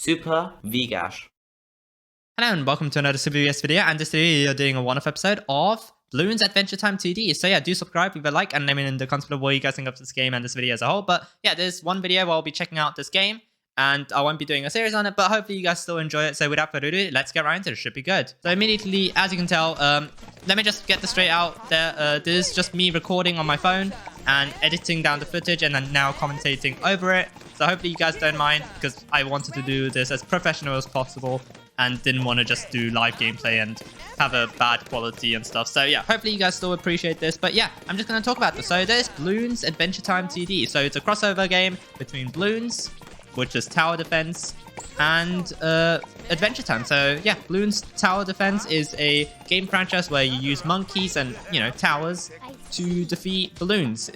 supervigash. Hello and welcome to another supervigash video, and this video you're doing a one-off episode of Bloons Adventure Time TD. So yeah, do subscribe, leave a like, and let me know in the comments below what you guys think of this game and this video as a whole. But yeah, there's one video where I'll be checking out this game, and I won't be doing a series on it, but hopefully you guys still enjoy it. So without further ado, let's get right into it. It should be good. So immediately, as you can tell, let me just get this straight out there. This is just me recording on my phone and editing down the footage and then now commentating over it. So hopefully you guys don't mind, because I wanted to do this as professional as possible and didn't want to just do live gameplay and have a bad quality and stuff. So yeah, hopefully you guys still appreciate this. But yeah, I'm just going to talk about this. So there's Bloons Adventure Time TD. So it's a crossover game between Bloons, which is tower defense, and Adventure Time. So yeah, Bloons Tower Defense is a game franchise where you use monkeys and, towers to defeat balloons,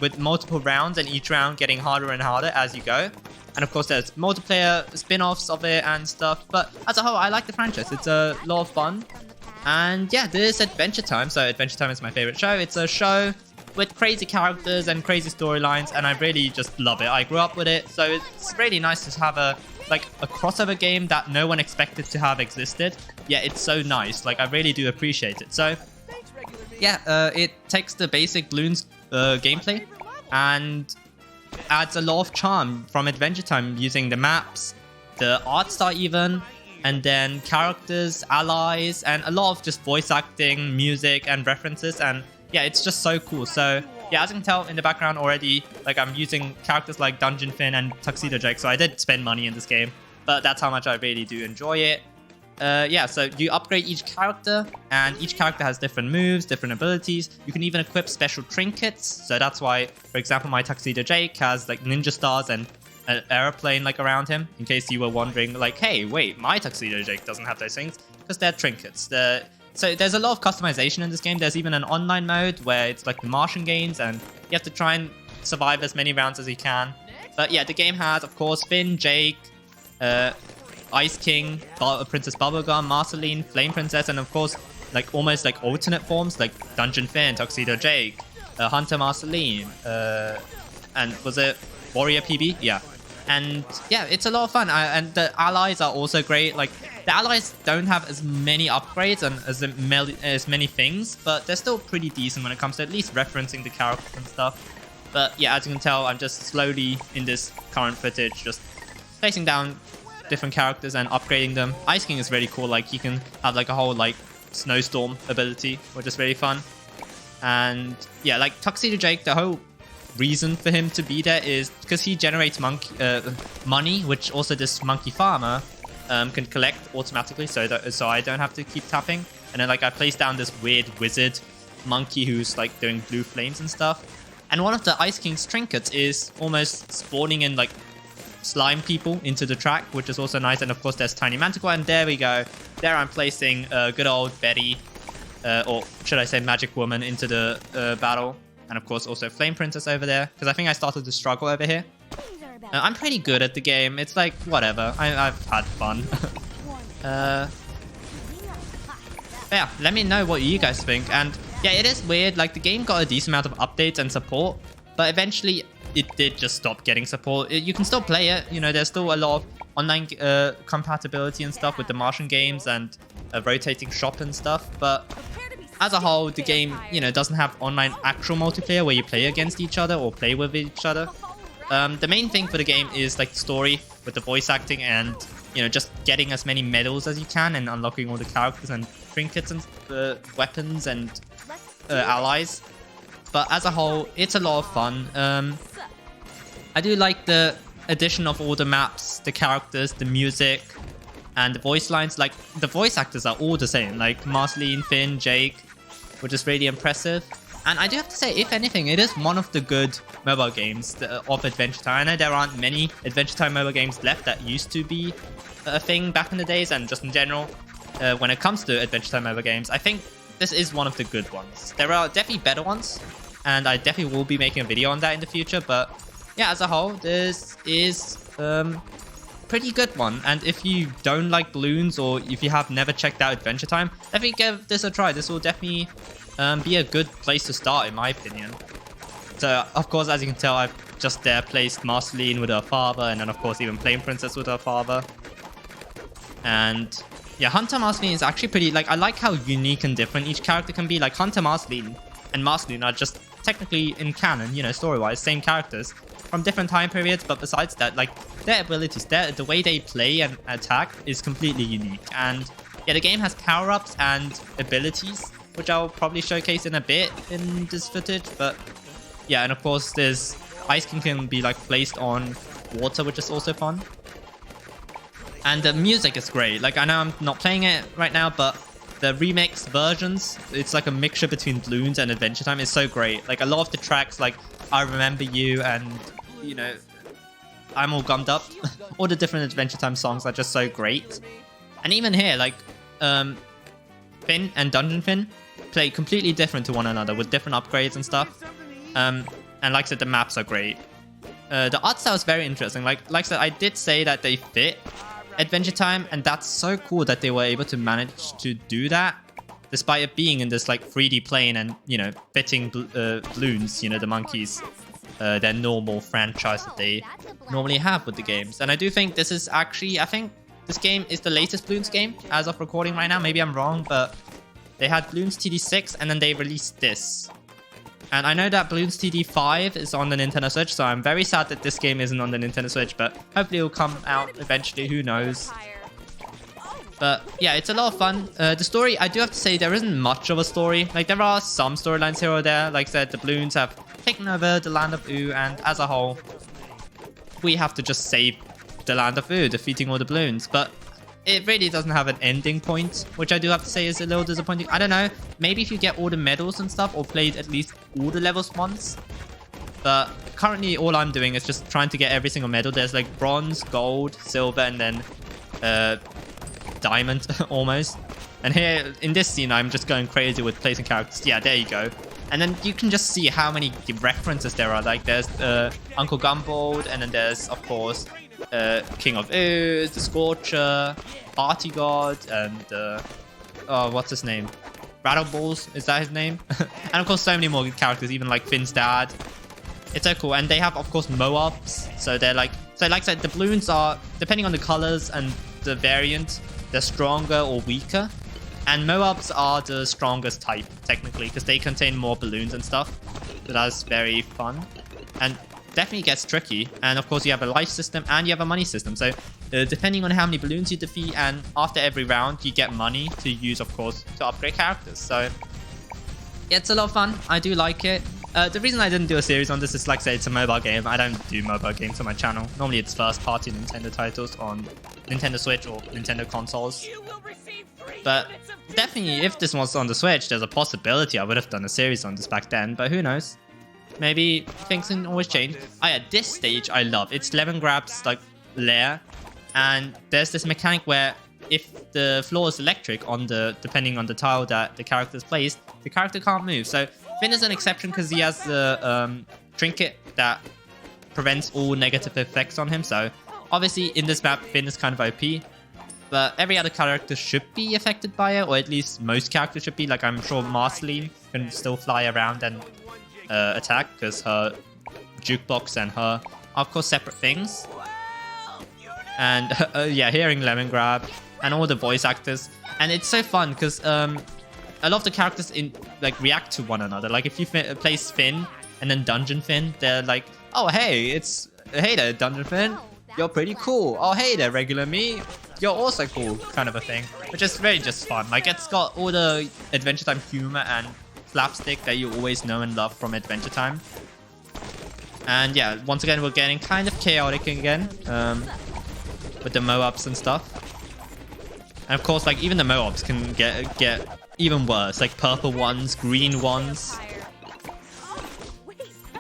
with multiple rounds, and each round getting harder and harder as you go. And of course, there's multiplayer spin-offs of it and stuff. But as a whole, I like the franchise. It's a lot of fun. And yeah, this Adventure Time. So Adventure Time is my favorite show. It's a show with crazy characters and crazy storylines, and I really just love it. I grew up with it, so it's really nice to have a crossover game that no one expected to have existed. Yeah, it's so nice. I really do appreciate it. So yeah, it takes the basic Bloons gameplay and adds a lot of charm from Adventure Time using the maps, the art style even, and then characters, allies, and a lot of just voice acting, music, and references. And yeah, it's just so cool. So yeah, as you can tell in the background already, I'm using characters like Dungeon Finn and Tuxedo Jake. So I did spend money in this game, but that's how much I really do enjoy it. Yeah, so you upgrade each character, and each character has different moves, different abilities. You can even equip special trinkets. So that's why, for example, my Tuxedo Jake has ninja stars and an airplane around him, in case you were wondering hey, wait, my Tuxedo Jake doesn't have those things, because they're trinkets. So there's a lot of customization in this game. There's even an online mode where it's like the Martian games, and you have to try and survive as many rounds as you can. But yeah, the game has, of course, Finn, Jake, Ice King, Princess Bubblegum, Marceline, Flame Princess, and of course, almost alternate forms like Dungeon Finn, Tuxedo Jake, Hunter Marceline, and was it Warrior PB? Yeah. And yeah, it's a lot of fun. And the allies are also great. The allies don't have as many upgrades and as many things, but they're still pretty decent when it comes to at least referencing the characters and stuff. But yeah, as you can tell, I'm just slowly in this current footage just placing down different characters and upgrading them. Ice King is really cool. He can have a whole snowstorm ability, which is really fun. And yeah, Tuxedo Jake, the whole reason for him to be there is because he generates money, which also this monkey farmer can collect automatically, so I don't have to keep tapping. And then I place down this weird wizard monkey who's doing blue flames and stuff. And one of the Ice King's trinkets is almost spawning in slime people into the track, which is also nice. And of course there's Tiny Manticore, and there we go. There I'm placing good old Betty, or should I say Magic Woman, into the battle. And of course also Flame Princess over there, because I think I started to struggle over here. I'm pretty good at the game. It's whatever. I've had fun. Yeah, let me know what you guys think. And yeah, it is weird. The game got a decent amount of updates and support, but eventually it did just stop getting support. You can still play it. There's still a lot of online compatibility and stuff with the Martian games and a rotating shop and stuff. But as a whole, the game, doesn't have online actual multiplayer where you play against each other or play with each other. The main thing for the game is the story with the voice acting and, just getting as many medals as you can and unlocking all the characters and trinkets and weapons and allies. But as a whole, it's a lot of fun. I do like the addition of all the maps, the characters, the music, and the voice lines. The voice actors are all the same, Marceline, Finn, Jake, which is really impressive. And I do have to say, if anything, it is one of the good mobile games of Adventure Time. I know there aren't many Adventure Time mobile games left that used to be a thing back in the days, and just in general, when it comes to Adventure Time mobile games, I think this is one of the good ones. There are definitely better ones, and I definitely will be making a video on that in the future. But yeah, as a whole, this is pretty good one. And if you don't like balloons, or if you have never checked out Adventure Time, definitely give this a try. This will definitely be a good place to start, in my opinion. So of course, as you can tell, I've just there placed Marceline with her father, and then of course even Flame Princess with her father. And yeah, Hunter Marceline is actually pretty, like, I like how unique and different each character can be. Like, Hunter Marceline and Marceline are just technically in canon, you know, story-wise, same characters from different time periods, but besides that, like, their abilities, the way they play and attack is completely unique. And yeah, the game has power-ups and abilities, which I'll probably showcase in a bit in this footage, but yeah, and of course there's Ice King can be like placed on water, which is also fun. And the music is great. Like, I know I'm not playing it right now, but the remix versions, it's like a mixture between Bloons and Adventure Time. It's so great. Like, a lot of the tracks, like I Remember You and, you know, I'm All Gummed Up, all the different Adventure Time songs are just so great. And even here, like, Finn and Dungeon Finn play completely different to one another with different upgrades and stuff. And like I said, the maps are great. The art style is very interesting. Like I said, I did say that they fit Adventure Time, and that's so cool that they were able to manage to do that, despite it being in this like 3D plane and, you know, fitting Bloons, you know, the monkeys, their normal franchise that they normally have with the games. And I do think this is actually, I think this game is the latest Bloons game as of recording right now. Maybe I'm wrong, but they had Bloons TD 6 and then they released this. And I know that Bloons TD 5 is on the Nintendo Switch, so I'm very sad that this game isn't on the Nintendo Switch, but hopefully it'll come out eventually, who knows. But yeah, it's a lot of fun. The story, I do have to say, there isn't much of a story. Like, there are some storylines here or there. Like I said, the Bloons have taken over the Land of Ooo, and as a whole, we have to just save the Land of Ooo, defeating all the Bloons. But it really doesn't have an ending point, which I do have to say is a little disappointing. I don't know, maybe if you get all the medals and stuff, or played at least all the levels once. But currently all I'm doing is just trying to get every single medal. There's like bronze, gold, silver, and then diamond almost. And here in this scene, I'm just going crazy with placing characters. Yeah, there you go. And then you can just see how many references there are. Like, there's Uncle Gumbold, and then there's, of course, King of Ooze, the Scorcher, Party God, and oh, what's his name? Rattleballs, is that his name? And of course, so many more characters, even like Finn's dad. It's so cool. And they have, of course, Moabs. So they're like, so like I said, the Bloons are, depending on the colors and the variant, they're stronger or weaker. And Moabs are the strongest type, technically, because they contain more balloons and stuff. So that's very fun. And definitely gets tricky. And of course, you have a life system and you have a money system. So depending on how many balloons you defeat, and after every round, you get money to use, of course, to upgrade characters. So yeah, it's a lot of fun. I do like it. The reason I didn't do a series on this is, like I said, it's a mobile game. I don't do mobile games on my channel. Normally, it's first-party Nintendo titles on Nintendo Switch or Nintendo consoles. But definitely, if this was on the Switch, there's a possibility I would have done a series on this back then. But who knows? Maybe things can always change. Oh yeah, this stage I love. It's Lemongrab's like lair, and there's this mechanic where if the floor is electric on the, depending on the tile that the character is placed, the character can't move. So Finn is an exception because he has the trinket that prevents all negative effects on him. So obviously in this map, Finn is kind of OP. But every other character should be affected by it, or at least most characters should be. Like, I'm sure Marceline can still fly around and attack, because her jukebox and her are, of course, separate things. And yeah, hearing Lemongrab and all the voice actors. And it's so fun because a lot of the characters react to one another. Like, if you place Finn and then Dungeon Finn, they're like, oh, hey there, Dungeon Finn. You're pretty cool. Oh, hey there, regular me. You're also cool, kind of a thing. Which is very just fun. Like, it's got all the Adventure Time humor and slapstick that you always know and love from Adventure Time. And yeah, once again, we're getting kind of chaotic again. With the Moabs and stuff. And of course, like, even the Moabs can get even worse. Like, purple ones, green ones.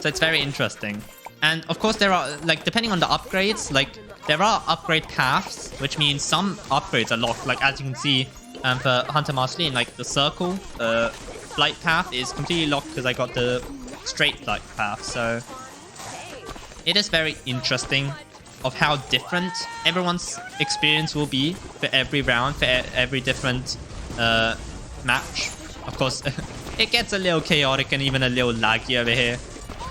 So it's very interesting. And of course, there are, like, depending on the upgrades, like, there are upgrade paths, which means some upgrades are locked. Like, as you can see, for Hunter Marceline, like, the circle flight path is completely locked because I got the straight flight path. So it is very interesting of how different everyone's experience will be for every round, for every different match. Of course, it gets a little chaotic and even a little laggy over here.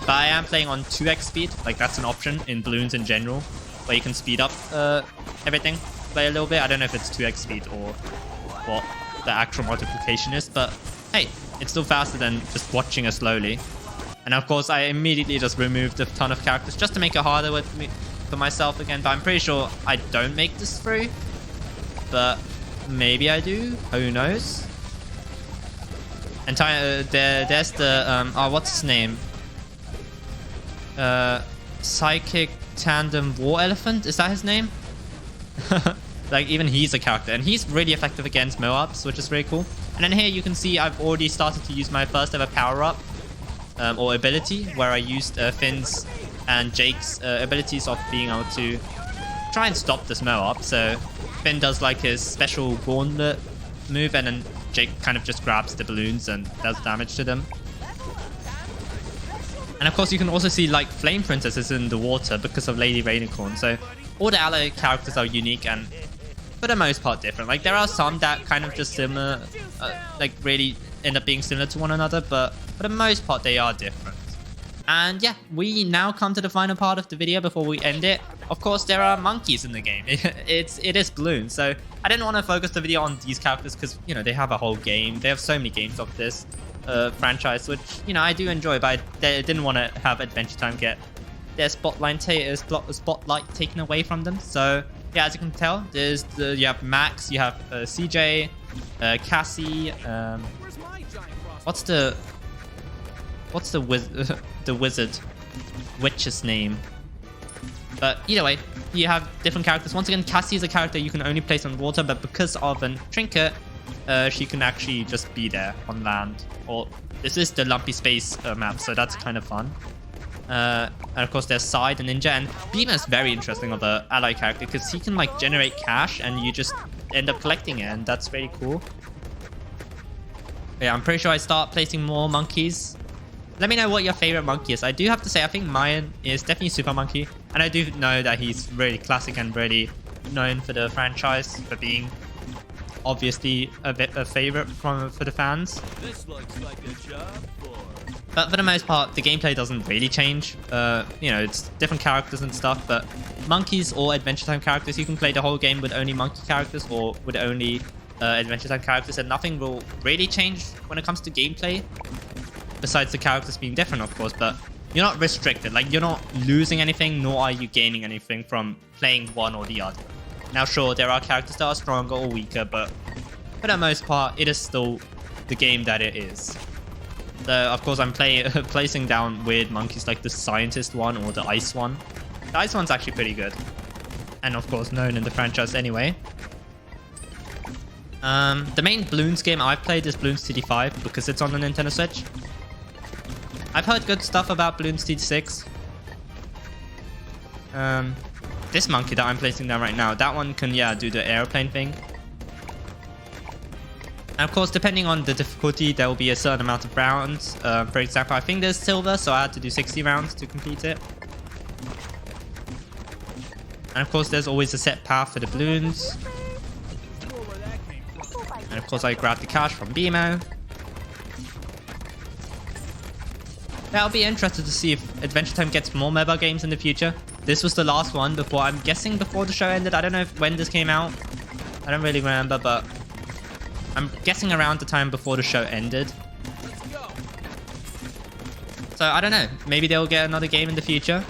But I am playing on 2x speed. Like, that's an option in Bloons in general, where you can speed up everything by a little bit. I don't know if it's 2x speed or what the actual multiplication is, but hey, it's still faster than just watching it slowly. And of course, I immediately just removed a ton of characters just to make it harder for myself again. But I'm pretty sure I don't make this through. But maybe I do. Who knows? And there's the what's his name? Psychic Tandem War Elephant. Is that his name? Like, even he's a character, and he's really effective against Moabs, which is really cool. And then here you can see I've already started to use my first ever power-up or ability, where I used Finn's and Jake's abilities of being able to try and stop this Moab. So Finn does like his special gauntlet move, and then Jake kind of just grabs the balloons and does damage to them. And of course you can also see like Flame Princesses in the water because of Lady Rainicorn. So all the ally characters are unique and for the most part different. Like, there are some that kind of just similar, like really end up being similar to one another, but for the most part they are different. And yeah, we now come to the final part of the video before we end it. Of course, there are monkeys in the game. It is Bloons, so I didn't want to focus the video on these characters because, you know, they have a whole game. They have so many games of this franchise, which, you know, I do enjoy, but I didn't want to have Adventure Time get their spotlight taken away from them. So yeah, as you can tell, you have Max, you have CJ, Cassie. What's the witch's name? But either way, you have different characters. Once again, Cassie is a character you can only place on water, but because of a trinket, she can actually just be there on land. Or this is the lumpy space map, so that's kind of fun. And of course there's Side and Ninja, and Beamer is very interesting of the ally character because he can like generate cash and you just end up collecting it, and that's really cool. Yeah, I'm pretty sure I start placing more monkeys. Let me know what your favorite monkey is. I do have to say, I think mine is definitely Super Monkey, and I do know that he's really classic and really known for the franchise for being obviously a bit a favorite for the fans. This looks like a job but for the most part, the gameplay doesn't really change. You know, it's different characters and stuff, but monkeys or Adventure Time characters, you can play the whole game with only monkey characters or with only Adventure Time characters, and nothing will really change when it comes to gameplay, besides the characters being different, of course, but you're not restricted. Like, you're not losing anything, nor are you gaining anything from playing one or the other. Now, sure, there are characters that are stronger or weaker, but for the most part, it is still the game that it is. Of course, I'm placing down weird monkeys like the scientist one or the ice one. The ice one's actually pretty good. And of course, known in the franchise anyway. The main Bloons game I've played is Bloons TD5 because it's on the Nintendo Switch. I've heard good stuff about Bloons TD6. This monkey that I'm placing down right now, that one can, yeah, do the airplane thing. And of course, depending on the difficulty, there will be a certain amount of rounds. For example, I think there's silver, so I had to do 60 rounds to complete it. And of course, there's always a set path for the balloons. And of course, I grabbed the cash from BMO. I'll be interested to see if Adventure Time gets more mobile games in the future. This was the last one before, I'm guessing before the show ended. I don't know when this came out. I don't really remember, but I'm guessing around the time before the show ended. So I don't know. Maybe they'll get another game in the future.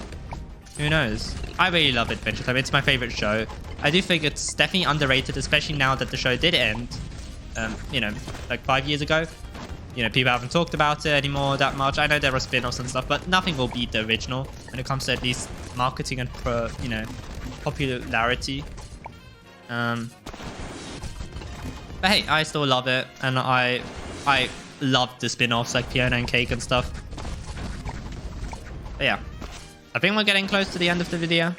Who knows? I really love Adventure Time. It's my favorite show. I do think it's definitely underrated, especially now that the show did end. You know, like 5 years ago. You know, people haven't talked about it anymore that much. I know there are spin-offs and stuff, but nothing will beat the original when it comes to at least marketing and, you know, popularity. But hey, I still love it, and I love the spin-offs like Piano and Cake and stuff. But yeah, I think we're getting close to the end of the video.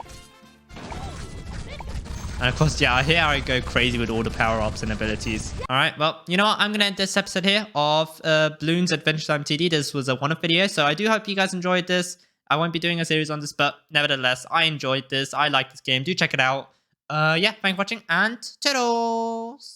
And of course, yeah, here I go crazy with all the power-ups and abilities. All right, well, you know what? I'm going to end this episode here of Bloons Adventure Time TD. This was a one-off video, so I do hope you guys enjoyed this. I won't be doing a series on this, but nevertheless, I enjoyed this. I like this game. Do check it out. Yeah, thanks for watching, and toodles!